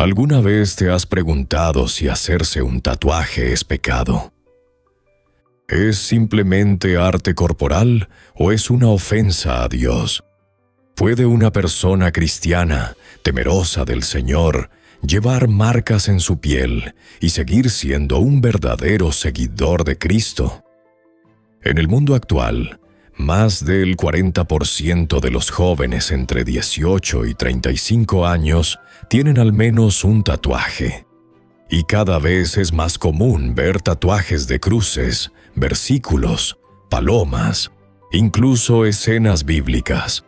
¿Alguna vez te has preguntado si hacerse un tatuaje es pecado? ¿Es simplemente arte corporal o es una ofensa a Dios? ¿Puede una persona cristiana, temerosa del Señor, llevar marcas en su piel y seguir siendo un verdadero seguidor de Cristo? En el mundo actual, más del 40% de los jóvenes entre 18 y 35 años tienen al menos un tatuaje. Y cada vez es más común ver tatuajes de cruces, versículos, palomas, incluso escenas bíblicas.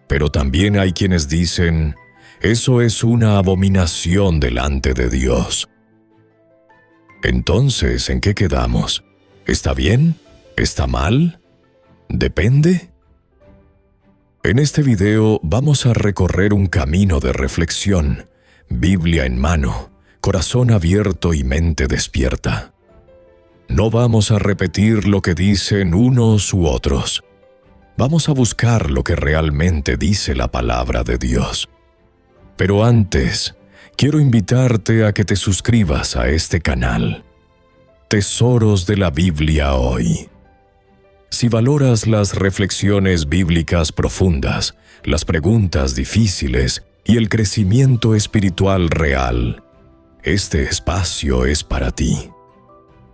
Pero también hay quienes dicen, eso es una abominación delante de Dios. Entonces, ¿en qué quedamos? ¿Está bien? ¿Está mal? ¿Depende? En este video vamos a recorrer un camino de reflexión, Biblia en mano, corazón abierto y mente despierta. No vamos a repetir lo que dicen unos u otros. Vamos a buscar lo que realmente dice la palabra de Dios. Pero antes, quiero invitarte a que te suscribas a este canal. Tesoros de la Biblia hoy. Si valoras las reflexiones bíblicas profundas, las preguntas difíciles y el crecimiento espiritual real, este espacio es para ti.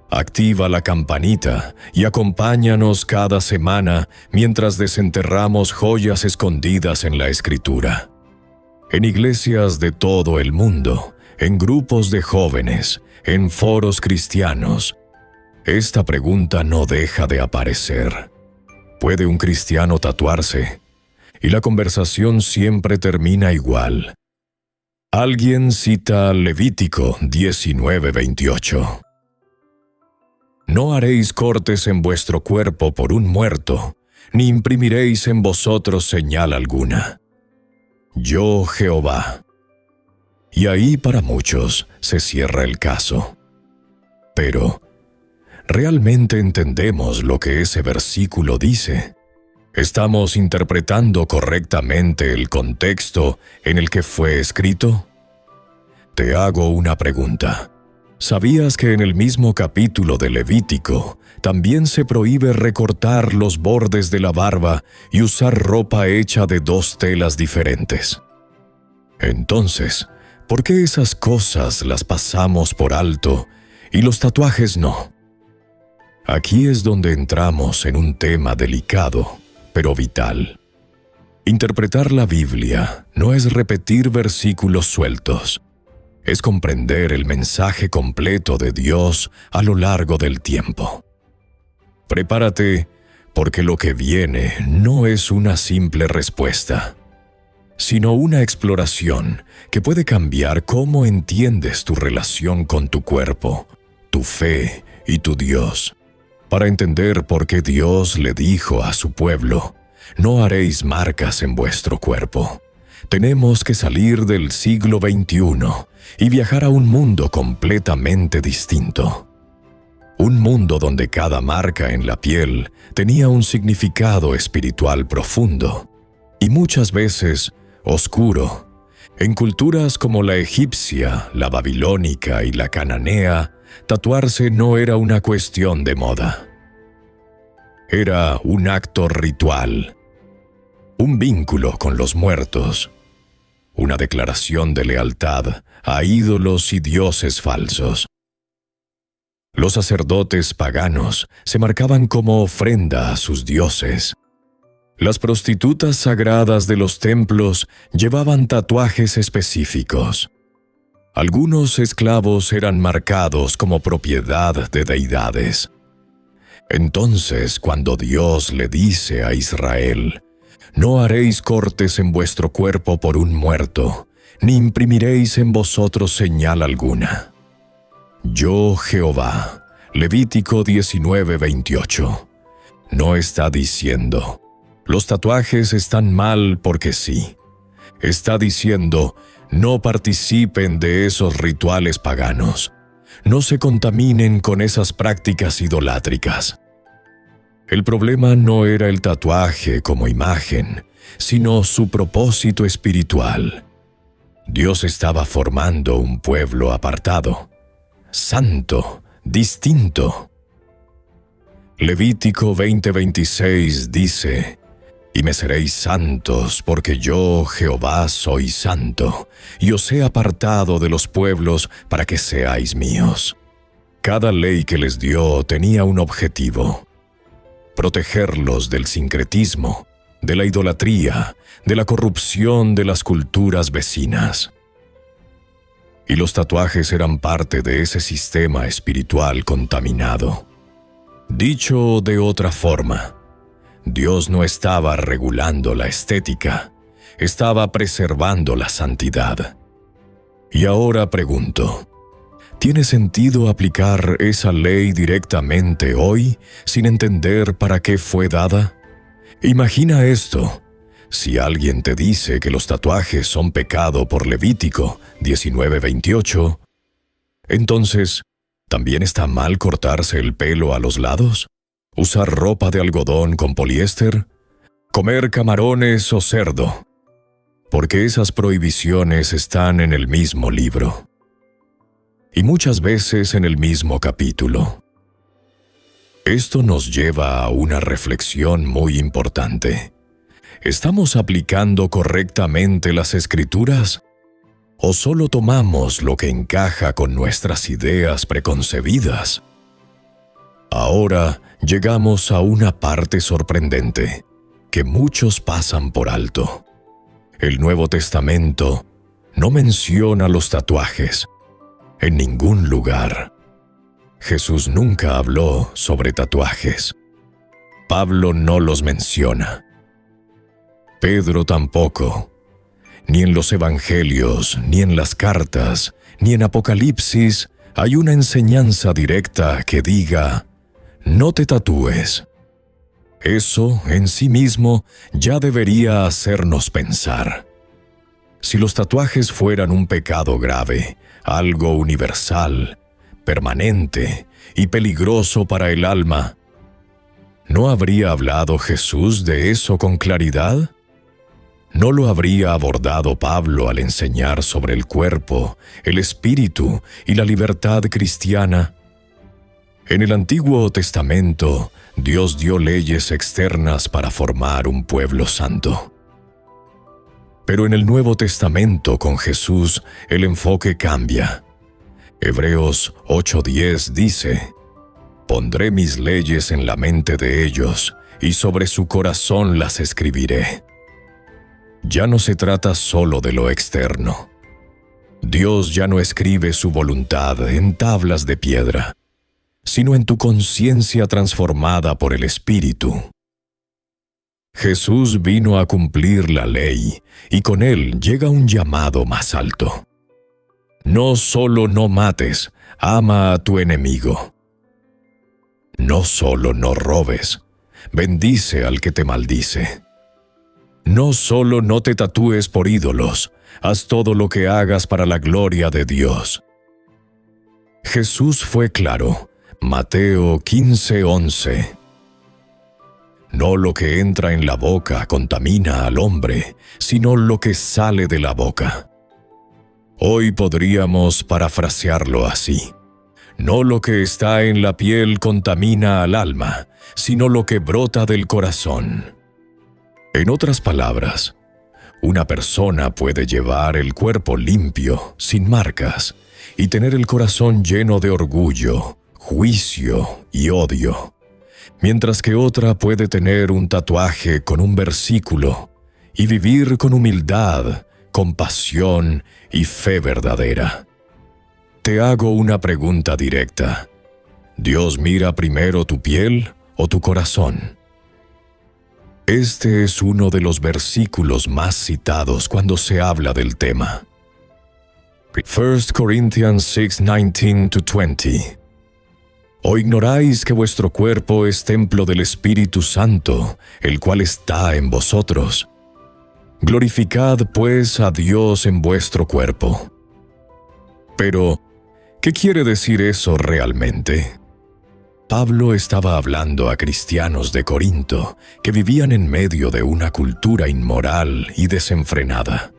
Activa la campanita y acompáñanos cada semana mientras desenterramos joyas escondidas en la Escritura. En iglesias de todo el mundo, en grupos de jóvenes, en foros cristianos, esta pregunta no deja de aparecer. ¿Puede un cristiano tatuarse? Y la conversación siempre termina igual. Alguien cita Levítico 19:28. No haréis cortes en vuestro cuerpo por un muerto, ni imprimiréis en vosotros señal alguna. Yo, Jehová. Y ahí para muchos se cierra el caso. Pero, ¿realmente entendemos lo que ese versículo dice? ¿Estamos interpretando correctamente el contexto en el que fue escrito? Te hago una pregunta. ¿Sabías que en el mismo capítulo de Levítico también se prohíbe recortar los bordes de la barba y usar ropa hecha de dos telas diferentes? Entonces, ¿por qué esas cosas las pasamos por alto y los tatuajes no? Aquí es donde entramos en un tema delicado, pero vital. Interpretar la Biblia no es repetir versículos sueltos. Es comprender el mensaje completo de Dios a lo largo del tiempo. Prepárate, porque lo que viene no es una simple respuesta, sino una exploración que puede cambiar cómo entiendes tu relación con tu cuerpo, tu fe y tu Dios. Para entender por qué Dios le dijo a su pueblo, no haréis marcas en vuestro cuerpo. Tenemos que salir del siglo XXI y viajar a un mundo completamente distinto. Un mundo donde cada marca en la piel tenía un significado espiritual profundo y muchas veces oscuro. En culturas como la egipcia, la babilónica y la cananea, tatuarse no era una cuestión de moda. Era un acto ritual, un vínculo con los muertos, una declaración de lealtad a ídolos y dioses falsos. Los sacerdotes paganos se marcaban como ofrenda a sus dioses. Las prostitutas sagradas de los templos llevaban tatuajes específicos. Algunos esclavos eran marcados como propiedad de deidades. Entonces, cuando Dios le dice a Israel, no haréis cortes en vuestro cuerpo por un muerto, ni imprimiréis en vosotros señal alguna. Yo, Jehová, Levítico 19:28, no está diciendo, los tatuajes están mal porque sí. Está diciendo, no participen de esos rituales paganos. No se contaminen con esas prácticas idolátricas. El problema no era el tatuaje como imagen, sino su propósito espiritual. Dios estaba formando un pueblo apartado, santo, distinto. Levítico 20:26 dice: «Y me seréis santos, porque yo, Jehová, soy santo, y os he apartado de los pueblos para que seáis míos». Cada ley que les dio tenía un objetivo: protegerlos del sincretismo, de la idolatría, de la corrupción de las culturas vecinas. Y los tatuajes eran parte de ese sistema espiritual contaminado. Dicho de otra forma, Dios no estaba regulando la estética, estaba preservando la santidad. Y ahora pregunto, ¿tiene sentido aplicar esa ley directamente hoy sin entender para qué fue dada? Imagina esto: si alguien te dice que los tatuajes son pecado por Levítico 19:28, entonces, ¿también está mal cortarse el pelo a los lados? ¿Usar ropa de algodón con poliéster? ¿Comer camarones o cerdo? Porque esas prohibiciones están en el mismo libro. Y muchas veces en el mismo capítulo. Esto nos lleva a una reflexión muy importante. ¿Estamos aplicando correctamente las Escrituras? ¿O solo tomamos lo que encaja con nuestras ideas preconcebidas? Ahora llegamos a una parte sorprendente, que muchos pasan por alto. El Nuevo Testamento no menciona los tatuajes en ningún lugar. Jesús nunca habló sobre tatuajes. Pablo no los menciona. Pedro tampoco. Ni en los evangelios, ni en las cartas, ni en Apocalipsis hay una enseñanza directa que diga: no te tatúes. Eso, en sí mismo, ya debería hacernos pensar. Si los tatuajes fueran un pecado grave, algo universal, permanente y peligroso para el alma, ¿no habría hablado Jesús de eso con claridad? ¿No lo habría abordado Pablo al enseñar sobre el cuerpo, el espíritu y la libertad cristiana? En el Antiguo Testamento, Dios dio leyes externas para formar un pueblo santo. Pero en el Nuevo Testamento, con Jesús, el enfoque cambia. Hebreos 8:10 dice: «Pondré mis leyes en la mente de ellos, y sobre su corazón las escribiré». Ya no se trata solo de lo externo. Dios ya no escribe su voluntad en tablas de piedra, sino en tu conciencia transformada por el Espíritu. Jesús vino a cumplir la ley, y con él llega un llamado más alto. No solo no mates, ama a tu enemigo. No solo no robes, bendice al que te maldice. No solo no te tatúes por ídolos, haz todo lo que hagas para la gloria de Dios. Jesús fue claro, Mateo 15:11. No lo que entra en la boca contamina al hombre, sino lo que sale de la boca. Hoy podríamos parafrasearlo así: no lo que está en la piel contamina al alma, sino lo que brota del corazón. En otras palabras, una persona puede llevar el cuerpo limpio, sin marcas, y tener el corazón lleno de orgullo, juicio y odio, mientras que otra puede tener un tatuaje con un versículo y vivir con humildad, compasión y fe verdadera. Te hago una pregunta directa: ¿Dios mira primero tu piel o tu corazón? Este es uno de los versículos más citados cuando se habla del tema. 1 Corinthians 6:19-20. ¿O ignoráis que vuestro cuerpo es templo del Espíritu Santo, el cual está en vosotros? Glorificad pues a Dios en vuestro cuerpo. Pero, ¿qué quiere decir eso realmente? Pablo estaba hablando a cristianos de Corinto que vivían en medio de una cultura inmoral y desenfrenada.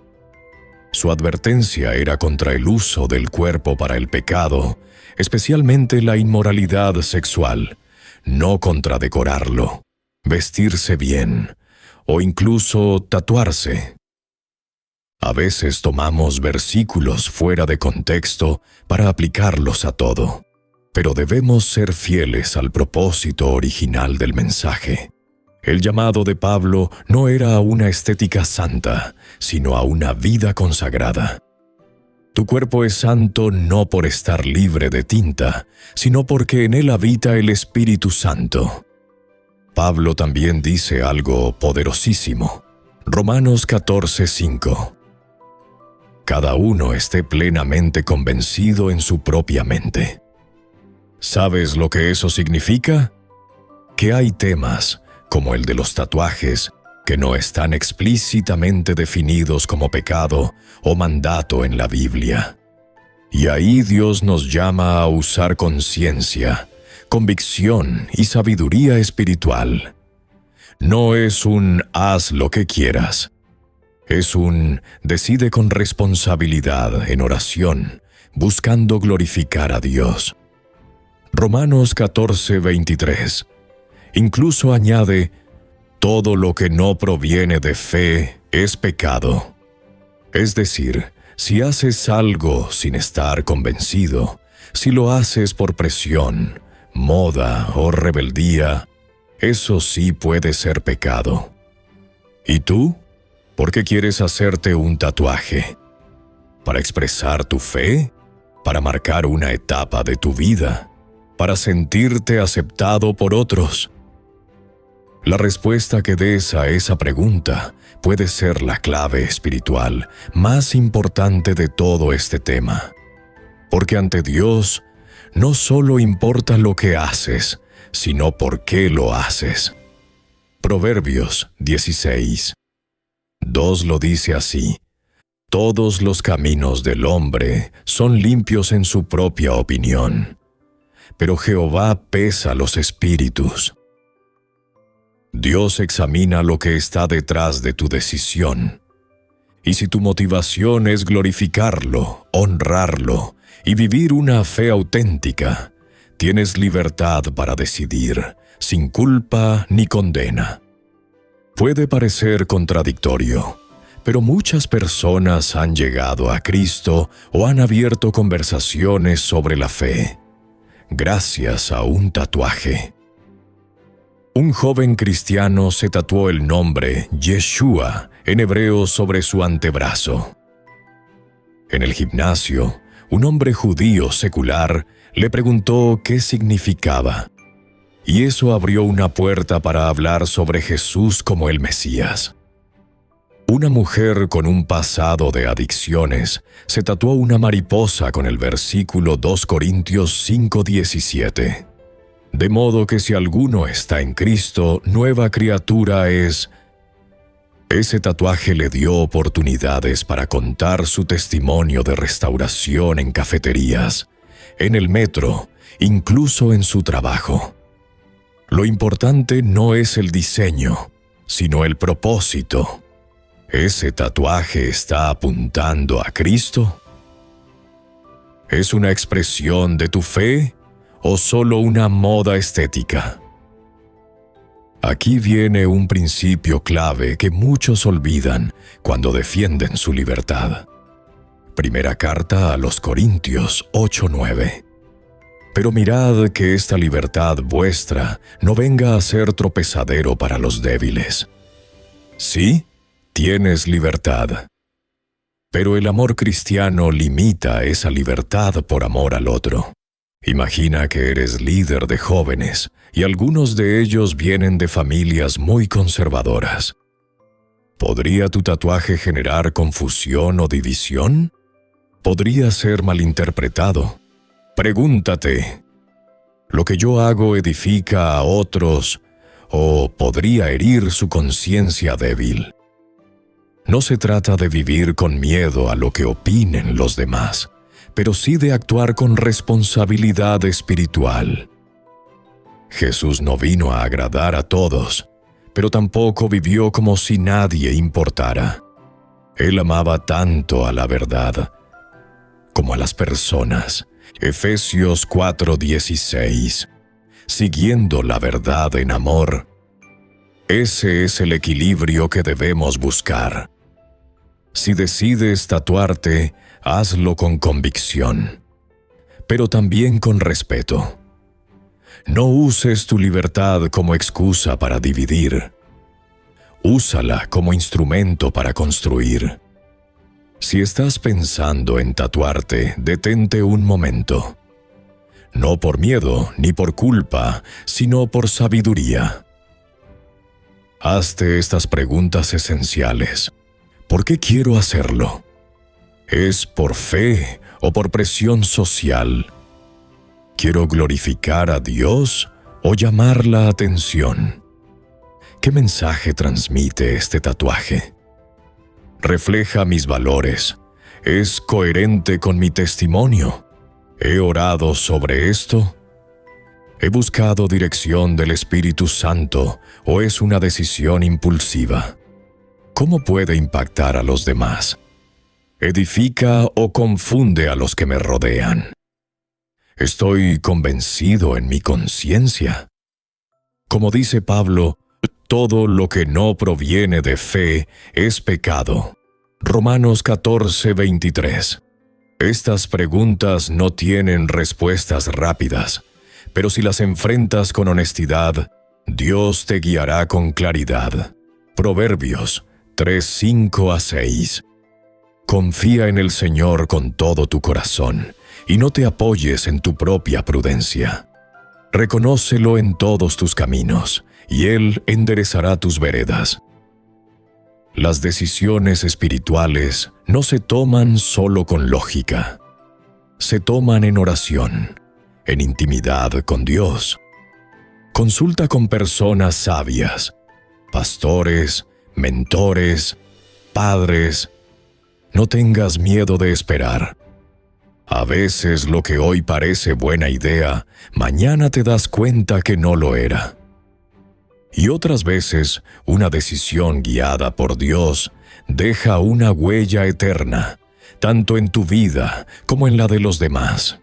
Su advertencia era contra el uso del cuerpo para el pecado, especialmente la inmoralidad sexual, no contra decorarlo, vestirse bien o incluso tatuarse. A veces tomamos versículos fuera de contexto para aplicarlos a todo, pero debemos ser fieles al propósito original del mensaje. El llamado de Pablo no era a una estética santa, sino a una vida consagrada. Tu cuerpo es santo no por estar libre de tinta, sino porque en él habita el Espíritu Santo. Pablo también dice algo poderosísimo. Romanos 14:5. Cada uno esté plenamente convencido en su propia mente. ¿Sabes lo que eso significa? Que hay temas, como el de los tatuajes, que no están explícitamente definidos como pecado o mandato en la Biblia. Y ahí Dios nos llama a usar conciencia, convicción y sabiduría espiritual. No es un haz lo que quieras. Es un decide con responsabilidad en oración, buscando glorificar a Dios. Romanos 14:23. Incluso añade, todo lo que no proviene de fe es pecado. Es decir, si haces algo sin estar convencido, si lo haces por presión, moda o rebeldía, eso sí puede ser pecado. ¿Y tú? ¿Por qué quieres hacerte un tatuaje? ¿Para expresar tu fe? ¿Para marcar una etapa de tu vida? ¿Para sentirte aceptado por otros? La respuesta que des a esa pregunta puede ser la clave espiritual más importante de todo este tema. Porque ante Dios, no solo importa lo que haces, sino por qué lo haces. Proverbios 16:2 lo dice así: todos los caminos del hombre son limpios en su propia opinión, pero Jehová pesa los espíritus. Dios examina lo que está detrás de tu decisión. Y si tu motivación es glorificarlo, honrarlo y vivir una fe auténtica, tienes libertad para decidir, sin culpa ni condena. Puede parecer contradictorio, pero muchas personas han llegado a Cristo o han abierto conversaciones sobre la fe, gracias a un tatuaje. Un joven cristiano se tatuó el nombre Yeshua en hebreo sobre su antebrazo. En el gimnasio, un hombre judío secular le preguntó qué significaba, y eso abrió una puerta para hablar sobre Jesús como el Mesías. Una mujer con un pasado de adicciones se tatuó una mariposa con el versículo 2 Corintios 5:17. De modo que si alguno está en Cristo, nueva criatura es. Ese tatuaje le dio oportunidades para contar su testimonio de restauración en cafeterías, en el metro, incluso en su trabajo. Lo importante no es el diseño, sino el propósito. ¿Ese tatuaje está apuntando a Cristo? ¿Es una expresión de tu fe o solo una moda estética? Aquí viene un principio clave que muchos olvidan cuando defienden su libertad. Primera carta a los Corintios 8:9. Pero mirad que esta libertad vuestra no venga a ser tropezadero para los débiles. Sí, tienes libertad, pero el amor cristiano limita esa libertad por amor al otro. Imagina que eres líder de jóvenes y algunos de ellos vienen de familias muy conservadoras. ¿Podría tu tatuaje generar confusión o división? Podría ser malinterpretado. Pregúntate, ¿lo que yo hago edifica a otros o podría herir su conciencia débil? No se trata de vivir con miedo a lo que opinen los demás, pero sí de actuar con responsabilidad espiritual. Jesús no vino a agradar a todos, pero tampoco vivió como si nadie importara. Él amaba tanto a la verdad como a las personas. Efesios 4:16. Siguiendo la verdad en amor. Ese es el equilibrio que debemos buscar. Si decides tatuarte, hazlo con convicción, pero también con respeto. No uses tu libertad como excusa para dividir. Úsala como instrumento para construir. Si estás pensando en tatuarte, detente un momento. No por miedo ni por culpa, sino por sabiduría. Hazte estas preguntas esenciales. ¿Por qué quiero hacerlo? ¿Es por fe o por presión social? ¿Quiero glorificar a Dios o llamar la atención? ¿Qué mensaje transmite este tatuaje? ¿Refleja mis valores? ¿Es coherente con mi testimonio? ¿He orado sobre esto? ¿He buscado dirección del Espíritu Santo o es una decisión impulsiva? ¿Cómo puede impactar a los demás? ¿Edifica o confunde a los que me rodean? ¿Estoy convencido en mi conciencia? Como dice Pablo, todo lo que no proviene de fe es pecado. Romanos 14:23. Estas preguntas no tienen respuestas rápidas, pero si las enfrentas con honestidad, Dios te guiará con claridad. Proverbios 3:5-6. Confía en el Señor con todo tu corazón y no te apoyes en tu propia prudencia. Reconócelo en todos tus caminos, y Él enderezará tus veredas. Las decisiones espirituales no se toman solo con lógica. Se toman en oración, en intimidad con Dios. Consulta con personas sabias, pastores, mentores, padres. No tengas miedo de esperar. A veces lo que hoy parece buena idea, mañana te das cuenta que no lo era. Y otras veces, una decisión guiada por Dios deja una huella eterna, tanto en tu vida como en la de los demás.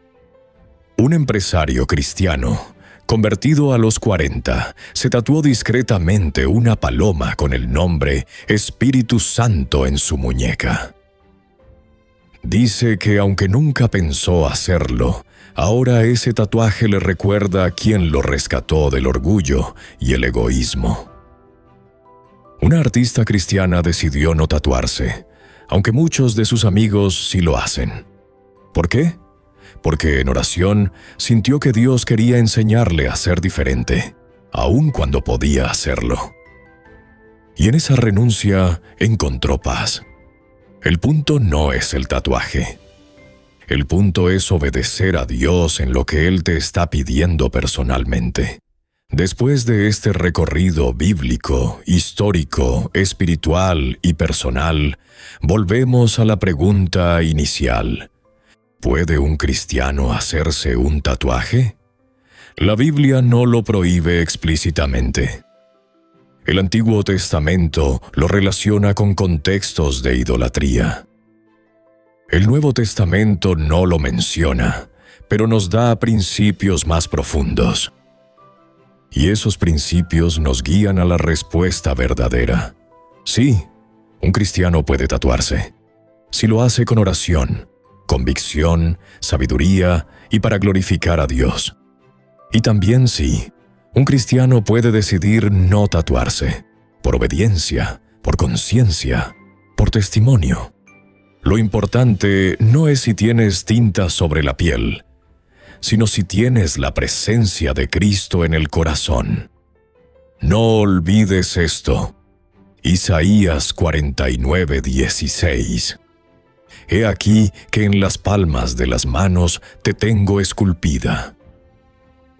Un empresario cristiano, convertido a los 40, se tatuó discretamente una paloma con el nombre Espíritu Santo en su muñeca. Dice que aunque nunca pensó hacerlo, ahora ese tatuaje le recuerda a quien lo rescató del orgullo y el egoísmo. Una artista cristiana decidió no tatuarse, aunque muchos de sus amigos sí lo hacen. ¿Por qué? Porque en oración sintió que Dios quería enseñarle a ser diferente, aun cuando podía hacerlo. Y en esa renuncia encontró paz. El punto no es el tatuaje. El punto es obedecer a Dios en lo que Él te está pidiendo personalmente. Después de este recorrido bíblico, histórico, espiritual y personal, volvemos a la pregunta inicial. ¿Puede un cristiano hacerse un tatuaje? La Biblia no lo prohíbe explícitamente. El Antiguo Testamento lo relaciona con contextos de idolatría. El Nuevo Testamento no lo menciona, pero nos da principios más profundos. Y esos principios nos guían a la respuesta verdadera. Sí, un cristiano puede tatuarse, si lo hace con oración, convicción, sabiduría y para glorificar a Dios. Y también sí, un cristiano puede decidir no tatuarse, por obediencia, por conciencia, por testimonio. Lo importante no es si tienes tinta sobre la piel, sino si tienes la presencia de Cristo en el corazón. No olvides esto. Isaías 49:16. He aquí que en las palmas de las manos te tengo esculpida.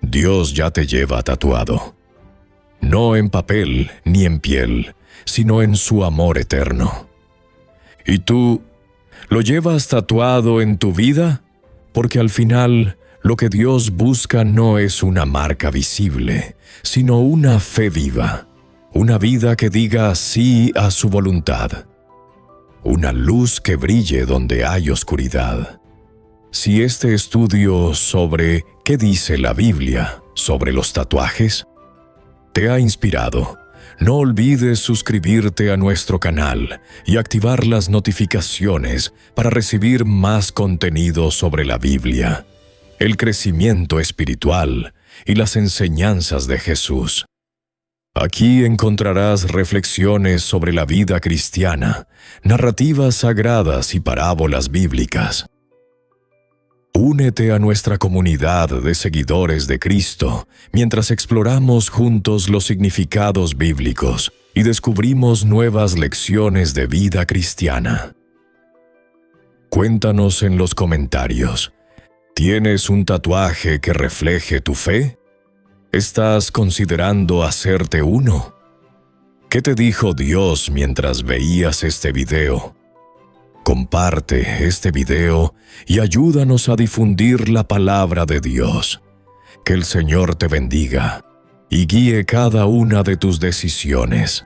Dios ya te lleva tatuado. No en papel ni en piel, sino en su amor eterno. ¿Y tú lo llevas tatuado en tu vida? Porque al final, lo que Dios busca no es una marca visible, sino una fe viva, una vida que diga sí a su voluntad. una luz que brille donde hay oscuridad. Si este estudio sobre qué dice la Biblia sobre los tatuajes te ha inspirado, no olvides suscribirte a nuestro canal y activar las notificaciones para recibir más contenido sobre la Biblia, el crecimiento espiritual y las enseñanzas de Jesús. Aquí encontrarás reflexiones sobre la vida cristiana, narrativas sagradas y parábolas bíblicas. Únete a nuestra comunidad de seguidores de Cristo mientras exploramos juntos los significados bíblicos y descubrimos nuevas lecciones de vida cristiana. Cuéntanos en los comentarios. ¿Tienes un tatuaje que refleje tu fe? ¿Estás considerando hacerte uno? ¿Qué te dijo Dios mientras veías este video? Comparte este video y ayúdanos a difundir la palabra de Dios. Que el Señor te bendiga y guíe cada una de tus decisiones.